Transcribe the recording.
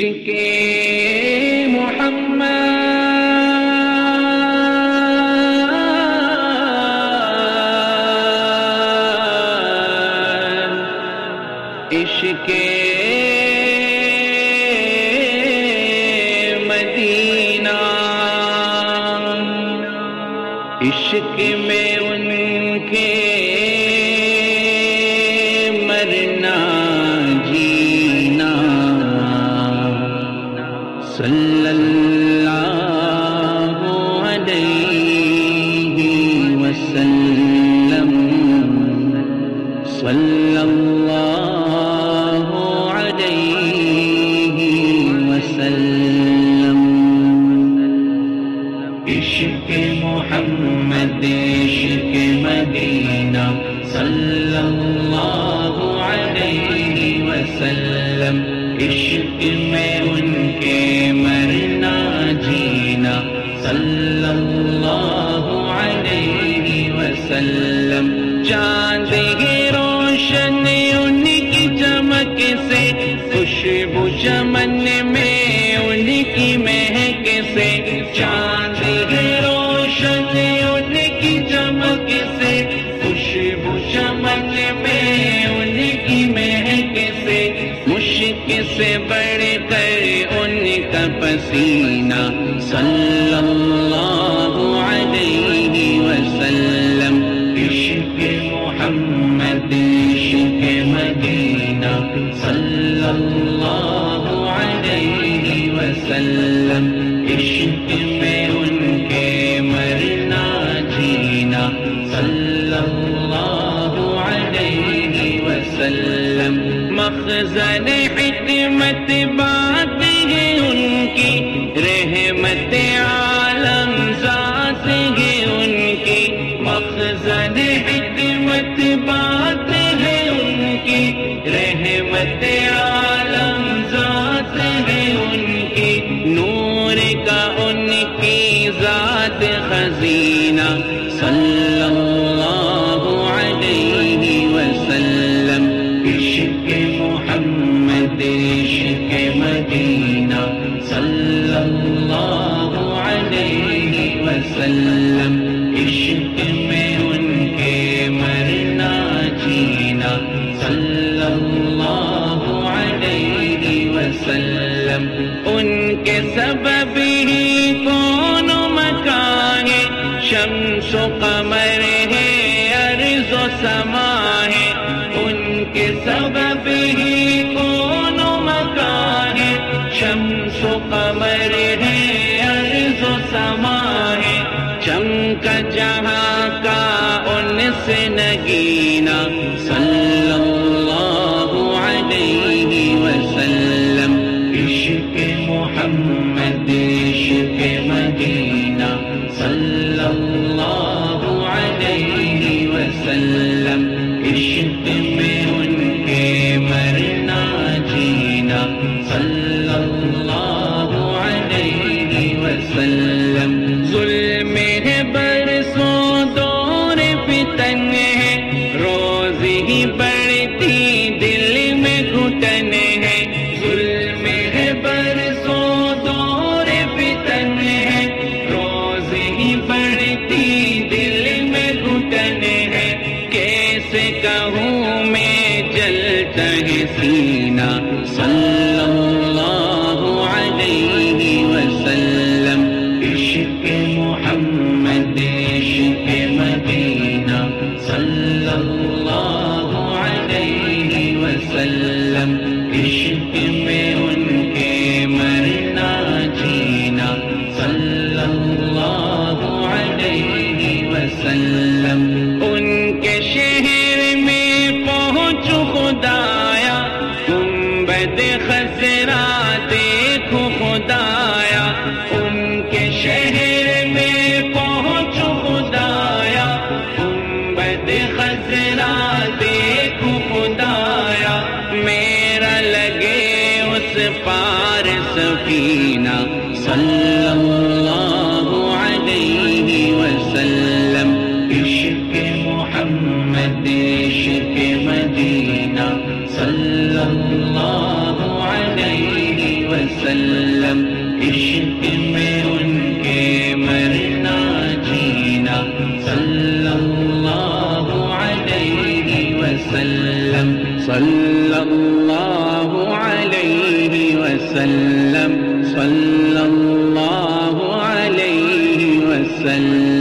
کے محمد عشق مدینہ، عشق میں ان کے مرنا جینا، صلی اللہ علیہ وسلم، صلی اللہ علیہ وسلم۔ عشق محمد عشق مدینہ، صلی اللہ علیہ وسلم، عشق میں ان کے مرنا جینا، صلی اللہ علیہ وسلم۔ چاند کی روشنی ان کی چمک سے، خوشبو چمن میں ان کی مہک سے، چاند کی روشنی ان کی چمک سے، خوشبو چمن میں ان کی مہک سے، مشک سے بڑھ کر ان کا پسینہ، صلی اللہ علیہ وسلم۔ عشق محمد عشق مدینہ، صلی اللہ علیہ وسلم، عشق میں ان کے مرنا جینا، صلی اللہ علیہ وسلم۔ مخزن حکمت بات ہے ان کی، رحمت عالم ذات ہے ان کی، مخزن حکمت بات ہے ان کی، رحمت عالم ذات ہے ان کی، نور کا ان کی ذات خزینہ، صلی اللہ علیہ وسلم۔ عشق محمد عشق مدینہ، صلی اللہ علیہ وسلم، عشق میں ان کے مرنا جینا، صلی اللہ علیہ وسلم۔ ان کے سبب ہی کون و مکان ہے، شمس و قمر ہے، ارض و سما ہے، ان کے سبب ہی کون و مکان ہے، شمس و قمر ہے، ارض و سما ہے، چمکا جہاں کا ان سے نگینا، صلی اللہ علیہ وسلم۔ عشق محمد عشق مدینہ، صلی اللہ علیہ وسلم، عشق میں ان کے مرنا جینا، صلی اللہ علیہ وسلم۔ ظلم ہے برسوں دور فتن ہے، روز ہی بڑھتی دل میں گھٹن ہے، ظلم ہے برسوں دور فتن ہے، روز ہی بڑھتی دل میں گھٹن ہے، کیسے کہوں میں جلتا ہے سینہ، صلی اللہ علیہ وسلم۔ عشق محمد عشق مدینہ، صلی اللہ علیہ وسلم، عشق میں ان کے مرنا جینا، صلی اللہ علیہ وسلم۔ ان کے شہر میں پہنچ خدایا، گنبد خضرا دیکھو خدایا، ان کے شہر میں پہنچ خدایا، گنبد خضرا دیکھو خدایا، میرا لگے اس پار سفینہ، صلی اللہ علیہ وسلم۔ عشق محمد عشق مدینہ، صلی اللہ علیہ وسلم۔ وسلم عشق میں ان کے مرنا جینا صلی اللہ علیہ وسلم صلی اللہ علیہ وسلم صلی اللہ علیہ وسلم